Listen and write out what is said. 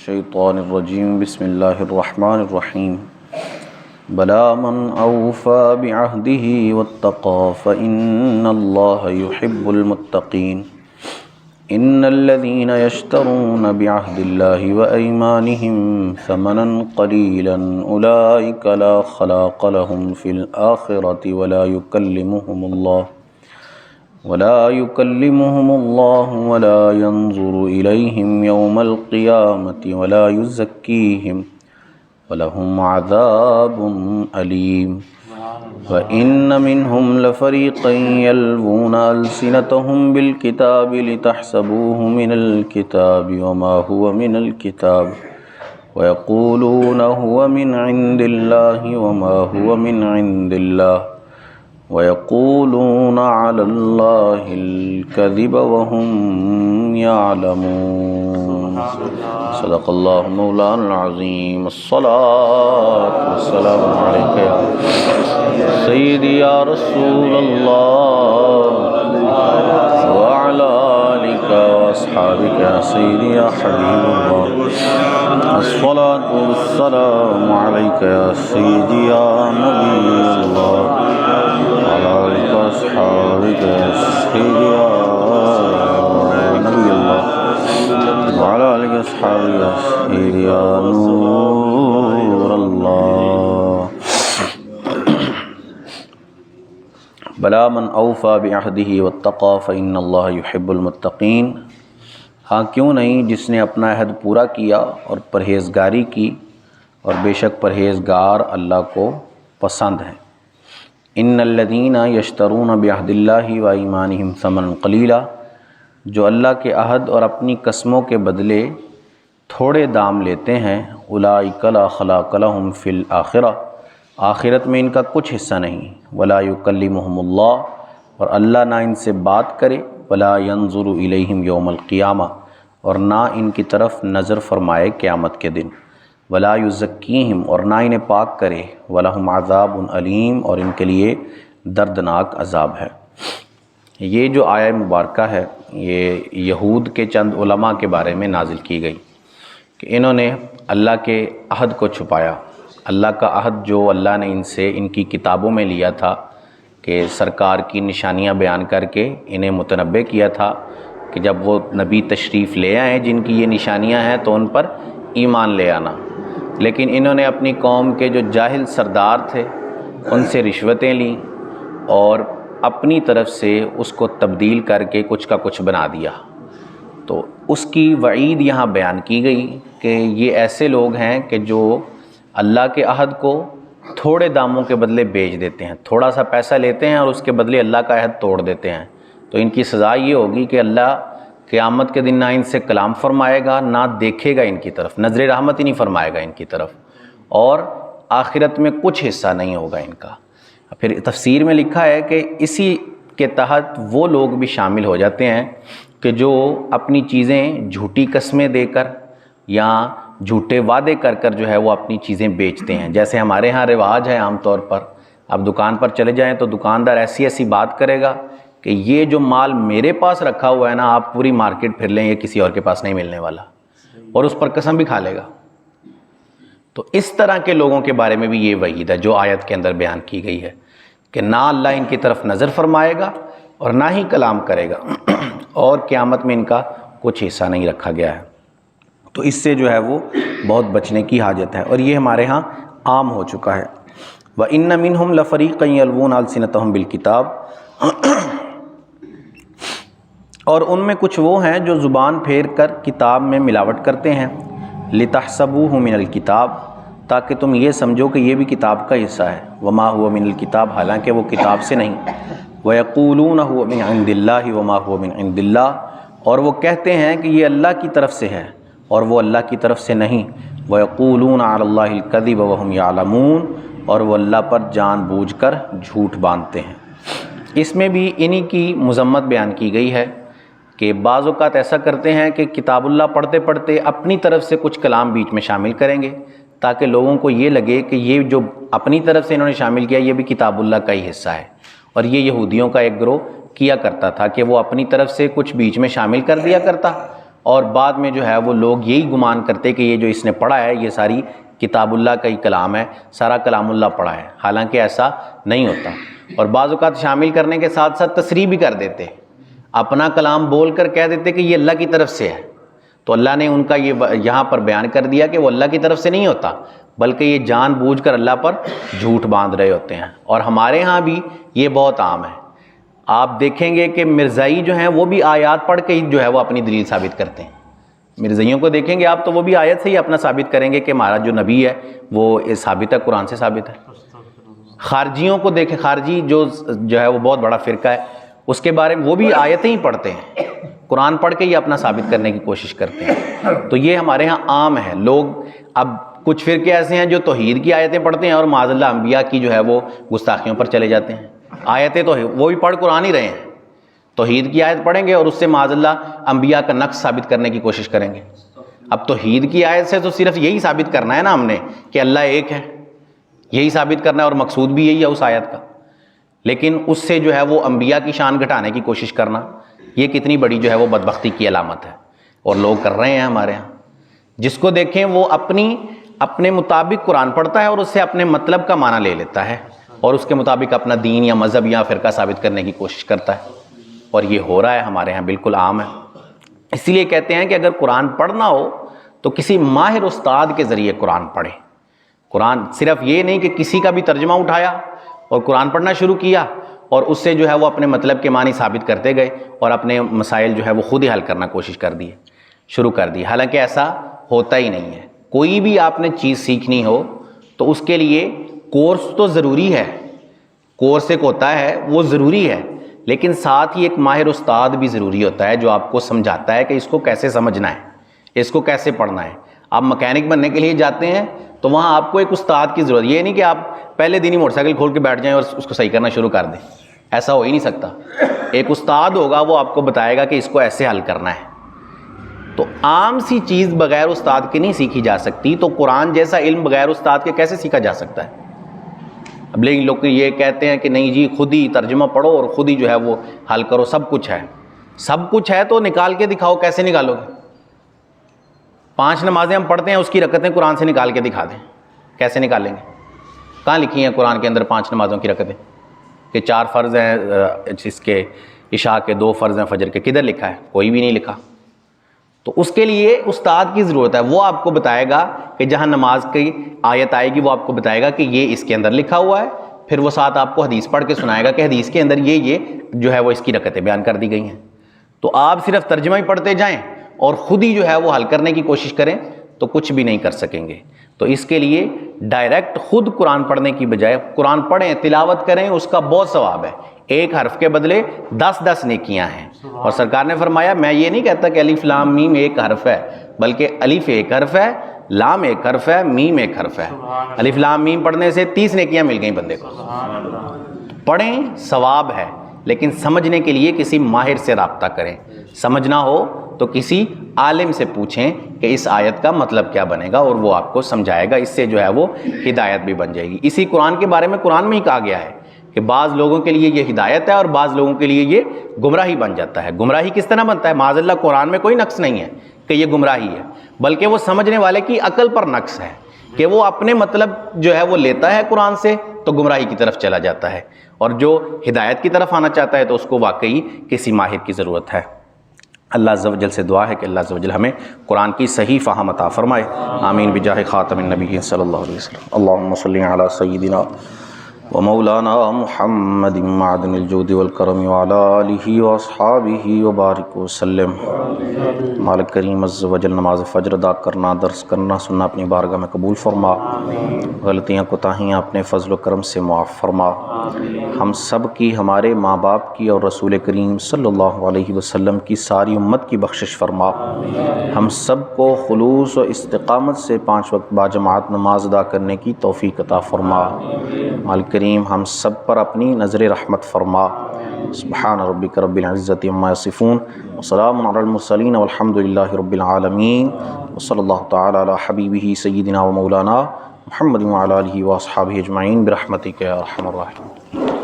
الشیطان الرجیم بسم اللہ الرحمن الرحیم بلا من اوفى بعهده واتقى فإن الله يحب المتقين ان الذين يشترون بعهد الله وأيمانهم ثمنا قليلا أولئك لا خلاق لهم في الآخرة ولا يكلمهم الله ولا ينظر إليهم يوم القيامة ولا يزكيهم ولهم عذاب أليم وإن منهم لفريقا يلوون ألسنتهم بالكتاب لتحسبوه من الكتاب وما هو من الكتاب ويقولون هو من عند الله وما هو من عند الله ويقولون على الله الكذب وهم يعلمون صدق الله مولانا العظيم الصلاة والسلام عليك يا سيدي يا رسول الله وعلى آلك وأصحابك يا سيدي يا حبيب الله الصلاة والسلام عليك يا سيدي يا نبي الله وعلى آلك وأصحابك يا سيدي يا نبي الله وعلى آلك وأصحابك يا سيدي يا نور الله بلا من اوفى بعهده واتقى فإن الله يحب المتقين ہاں کیوں نہیں جس نے اپنا عہد پورا کیا اور پرہیزگاری کی، اور بے شک پرہیزگار اللہ کو پسند ہیں۔ ان الذین یشترون بعہد اللہ وایمانہم ثمنا قلیلا، جو اللہ کے عہد اور اپنی قسموں کے بدلے تھوڑے دام لیتے ہیں، اولئک لا خلاق لہم فی الآخرہ، آخرت میں ان کا کچھ حصہ نہیں، ولا یکلمہم اللہ، اور اللہ نہ ان سے بات کرے، ولا ینظر الیہم یوم القیامہ، اور نہ ان کی طرف نظر فرمائے قیامت کے دن، ولا یزکیہم، اور نہ انہیں پاک کرے، ولہم عذاب علیم، اور ان کے لیے دردناک عذاب ہے۔ یہ جو آیہ مبارکہ ہے یہ یہود کے چند علماء کے بارے میں نازل کی گئی کہ انہوں نے اللہ کے عہد کو چھپایا۔ اللہ کا عہد جو اللہ نے ان سے ان کی کتابوں میں لیا تھا کہ سرکار کی نشانیاں بیان کر کے انہیں متنبع کیا تھا کہ جب وہ نبی تشریف لے آئیں جن کی یہ نشانیاں ہیں تو ان پر ایمان لے آنا، لیکن انہوں نے اپنی قوم کے جو جاہل سردار تھے ان سے رشوتیں لیں اور اپنی طرف سے اس کو تبدیل کر کے کچھ کا کچھ بنا دیا۔ تو اس کی وعید یہاں بیان کی گئی کہ یہ ایسے لوگ ہیں کہ جو اللہ کے عہد کو تھوڑے داموں کے بدلے بیچ دیتے ہیں، تھوڑا سا پیسہ لیتے ہیں اور اس کے بدلے اللہ کا عہد توڑ دیتے ہیں۔ تو ان کی سزا یہ ہوگی کہ اللہ قیامت کے دن نہ ان سے کلام فرمائے گا، نہ دیکھے گا ان کی طرف، نظر رحمت ہی نہیں فرمائے گا ان کی طرف، اور آخرت میں کچھ حصہ نہیں ہوگا ان کا۔ پھر تفسیر میں لکھا ہے کہ اسی کے تحت وہ لوگ بھی شامل ہو جاتے ہیں کہ جو اپنی چیزیں جھوٹی قسمیں دے کر یا جھوٹے وعدے کر کر جو ہے وہ اپنی چیزیں بیچتے ہیں۔ جیسے ہمارے ہاں رواج ہے عام طور پر، آپ دکان پر چلے جائیں تو دکاندار ایسی ایسی بات کرے گا کہ یہ جو مال میرے پاس رکھا ہوا ہے نا، آپ پوری مارکیٹ پھر لیں، یہ کسی اور کے پاس نہیں ملنے والا، اور اس پر قسم بھی کھا لے گا۔ تو اس طرح کے لوگوں کے بارے میں بھی یہ وعید ہے جو آیت کے اندر بیان کی گئی ہے کہ نہ اللہ ان کی طرف نظر فرمائے گا اور نہ ہی کلام کرے گا، اور قیامت میں ان کا کچھ حصہ نہیں رکھا گیا ہے۔ تو اس سے جو ہے وہ بہت بچنے کی حاجت ہے، اور یہ ہمارے ہاں عام ہو چکا ہے۔ وَإِنَّ مِنْهُمْ لَفَرِيقًا يَلْوُونَ أَلْسِنَتَهُمْ بِالْكِتَابِ، اور ان میں کچھ وہ ہیں جو زبان پھیر کر کتاب میں ملاوٹ کرتے ہیں، لِتَحْسَبُوهُ مِنَ الْكِتَابِ، تاکہ تم یہ سمجھو کہ یہ بھی کتاب کا حصہ ہے، وَمَا هُوَ مِنَ الْكِتَابِ، حالانکہ وہ کتاب سے نہیں، وَيَقُولُونَ هُوَ مِنْ عِنْدِ اللَّهِ وَمَا هُوَ مِنْ عِنْدِ اللَّهِ، اور وہ کہتے ہیں کہ یہ اللہ کی طرف سے ہے اور وہ اللہ کی طرف سے نہیں، وَيَقُولُونَ عَلَى اللَّهِ الْكَذِبَ وَهُمْ يَعْلَمُونَ، اور وہ اللہ پر جان بوجھ کر جھوٹ باندھتے ہیں۔ اس میں بھی انہی کی مذمت بیان کی گئی ہے کہ بعض اوقات ایسا کرتے ہیں کہ کتاب اللہ پڑھتے پڑھتے اپنی طرف سے کچھ کلام بیچ میں شامل کریں گے تاکہ لوگوں کو یہ لگے کہ یہ جو اپنی طرف سے انہوں نے شامل کیا یہ بھی کتاب اللہ کا ہی حصہ ہے۔ اور یہ یہودیوں کا ایک گروہ کیا کرتا تھا کہ وہ اپنی طرف سے کچھ بیچ میں شامل کر دیا کرتا اور بعد میں جو ہے وہ لوگ یہی گمان کرتے کہ یہ جو اس نے پڑھا ہے یہ ساری کتاب اللہ کا ہی کلام ہے، سارا کلام اللہ پڑھا ہے، حالانکہ ایسا نہیں ہوتا۔ اور بعض اوقات شامل کرنے کے ساتھ ساتھ تصریح بھی کر دیتے، اپنا کلام بول کر کہہ دیتے کہ یہ اللہ کی طرف سے ہے، تو اللہ نے ان کا یہ یہاں پر بیان کر دیا کہ وہ اللہ کی طرف سے نہیں ہوتا، بلکہ یہ جان بوجھ کر اللہ پر جھوٹ باندھ رہے ہوتے ہیں۔ اور ہمارے ہاں بھی یہ بہت عام ہے، آپ دیکھیں گے کہ مرزائی جو ہیں وہ بھی آیات پڑھ کے جو ہے وہ اپنی دلیل ثابت کرتے ہیں۔ مرزائیوں کو دیکھیں گے آپ تو وہ بھی آیت سے ہی اپنا ثابت کریں گے کہ ہمارا جو نبی ہے وہ ثابت ہے، قرآن سے ثابت ہے۔ خارجیوں کو دیکھیں، خارجی جو ہے وہ بہت بڑا فرقہ ہے، اس کے بارے میں وہ بھی آیتیں ہی پڑھتے ہیں، قرآن پڑھ کے ہی اپنا ثابت کرنے کی کوشش کرتے ہیں۔ تو یہ ہمارے ہاں عام ہے۔ لوگ اب کچھ فرقے ایسے ہیں جو توحید کی آیتیں پڑھتے ہیں اور معاذ اللہ انبیاء کی جو ہے وہ گستاخیوں پر چلے جاتے ہیں۔ آیتیں تو وہ بھی پڑھ قرآن ہی رہے ہیں، توحید کی آیت پڑھیں گے اور اس سے معاذ اللہ انبیاء کا نقص ثابت کرنے کی کوشش کریں گے۔ اب توحید کی آیت سے تو صرف یہی ثابت کرنا ہے نا ہم نے کہ اللہ ایک ہے، یہی ثابت کرنا ہے اور مقصود بھی یہی ہے اس آیت کا، لیکن اس سے جو ہے وہ انبیاء کی شان گھٹانے کی کوشش کرنا، یہ کتنی بڑی جو ہے وہ بدبختی کی علامت ہے، اور لوگ کر رہے ہیں ہمارے ہاں۔ جس کو دیکھیں وہ اپنے مطابق قرآن پڑھتا ہے اور اس سے اپنے مطلب کا معنی لے لیتا ہے اور اس کے مطابق اپنا دین یا مذہب یا فرقہ ثابت کرنے کی کوشش کرتا ہے، اور یہ ہو رہا ہے ہمارے ہاں، بالکل عام ہے۔ اس لیے کہتے ہیں کہ اگر قرآن پڑھنا ہو تو کسی ماہر استاد کے ذریعے قرآن پڑھیں۔ قرآن صرف یہ نہیں کہ کسی کا بھی ترجمہ اٹھایا اور قرآن پڑھنا شروع کیا اور اس سے جو ہے وہ اپنے مطلب کے معنی ثابت کرتے گئے اور اپنے مسائل جو ہے وہ خود ہی حل کرنا کوشش شروع کر دی، حالانکہ ایسا ہوتا ہی نہیں ہے۔ کوئی بھی آپ نے چیز سیکھنی ہو تو اس کے لیے کورس تو ضروری ہے، کورس ایک ہوتا ہے وہ ضروری ہے، لیکن ساتھ ہی ایک ماہر استاد بھی ضروری ہوتا ہے جو آپ کو سمجھاتا ہے کہ اس کو کیسے سمجھنا ہے، اس کو کیسے پڑھنا ہے۔ آپ مکینک بننے کے لیے جاتے ہیں تو وہاں آپ کو ایک استاد کی ضرورت، یہ نہیں کہ آپ پہلے دن ہی موٹر سائیکل کھول کے بیٹھ جائیں اور اس کو صحیح کرنا شروع کر دیں، ایسا ہو ہی نہیں سکتا۔ ایک استاد ہوگا، وہ آپ کو بتائے گا کہ اس کو ایسے حل کرنا ہے۔ تو عام سی چیز بغیر استاد کے نہیں سیکھی جا سکتی، تو قرآن جیسا علم بغیر استاد کے کیسے سیکھا جا سکتا ہے؟ اب لیکن لوگ یہ کہتے ہیں کہ نہیں جی خود ہی ترجمہ پڑھو اور خود ہی جو ہے وہ حل کرو، سب کچھ ہے۔ سب کچھ ہے تو نکال کے دکھاؤ، کیسے نکالو گے؟ 5 نمازیں ہم پڑھتے ہیں، اس کی رکعتیں قرآن سے نکال کے دکھا دیں، کیسے نکالیں گے؟ کہاں لکھی ہیں قرآن کے اندر 5 نمازوں کی رکعتیں کہ 4 فرض ہیں اس کے، عشاء کے 2 فرض ہیں فجر کے؟ کدھر لکھا ہے؟ کوئی بھی نہیں لکھا۔ تو اس کے لیے استاد کی ضرورت ہے، وہ آپ کو بتائے گا کہ جہاں نماز کی آیت آئے گی وہ آپ کو بتائے گا کہ یہ اس کے اندر لکھا ہوا ہے، پھر وہ ساتھ آپ کو حدیث پڑھ کے سنائے گا کہ حدیث کے اندر یہ جو ہے وہ اس کی رکعتیں بیان کر دی گئی ہیں۔ تو آپ صرف ترجمہ ہی پڑھتے جائیں اور خود ہی جو ہے وہ حل کرنے کی کوشش کریں تو کچھ بھی نہیں کر سکیں گے۔ تو اس کے لیے ڈائریکٹ خود قرآن پڑھنے کی بجائے قرآن پڑھیں، تلاوت کریں، اس کا بہت ثواب ہے، ایک حرف کے بدلے 10 نیکیاں ہیں۔ اور سرکار نے فرمایا میں یہ نہیں کہتا کہ الف لام میم ایک حرف ہے، بلکہ الف ایک حرف ہے، لام ایک حرف ہے، میم ایک حرف ہے۔ الف لام میم پڑھنے سے 30 نیکیاں مل گئیں بندے کو۔ پڑھیں، ثواب ہے، لیکن سمجھنے کے لیے کسی ماہر سے رابطہ کریں۔ سمجھنا ہو تو کسی عالم سے پوچھیں کہ اس آیت کا مطلب کیا بنے گا، اور وہ آپ کو سمجھائے گا، اس سے جو ہے وہ ہدایت بھی بن جائے گی۔ اسی قرآن کے بارے میں قرآن میں ہی کہا گیا ہے کہ بعض لوگوں کے لیے یہ ہدایت ہے اور بعض لوگوں کے لیے یہ گمراہی بن جاتا ہے۔ گمراہی کس طرح بنتا ہے؟ معاذ اللہ قرآن میں کوئی نقص نہیں ہے کہ یہ گمراہی ہے، بلکہ وہ سمجھنے والے کی عقل پر نقص ہے کہ وہ اپنے مطلب جو ہے وہ لیتا ہے قرآن سے تو گمراہی کی طرف چلا جاتا ہے، اور جو ہدایت کی طرف آنا چاہتا ہے تو اس کو واقعی کسی ماہر کی ضرورت ہے۔ اللہ عز و جل سے دعا ہے کہ اللہ عز و جل ہمیں قرآن کی صحیح فہم عطا فرمائے۔ آمین بجاہ خاتم النبیین صلی اللہ علیہ وسلم۔ اللہم صلی علی سیدنا ومولانا محمد معدن الجود والکرم وعلی آلہ واصحابہ وبارک وسلم۔ مالک کریم عز و جل نماز فجر ادا کرنا، درس کرنا، سننا اپنی بارگاہ میں قبول فرما، غلطیاں کوتاہیاں اپنے فضل و کرم سے معاف فرما۔ ہم سب کی، ہمارے ماں باپ کی اور رسول کریم صلی اللہ علیہ وسلم کی ساری امت کی بخشش فرما۔ ہم سب کو خلوص و استقامت سے 5 وقت باجماعت نماز ادا کرنے کی توفیق عطا فرما۔ مالک کریم ہم سب پر اپنی نظر رحمت فرما۔ سبحان ربک رب العزت عما یصفون وسلام علی المرسلین والحمد للہ رب العالمین، وصلی اللہ تعالی علی حبیبہ سیدنا و مولانا محمد وعلی آلہ واصحابہ اجمعین برحمتک یا ارحم الراحمین۔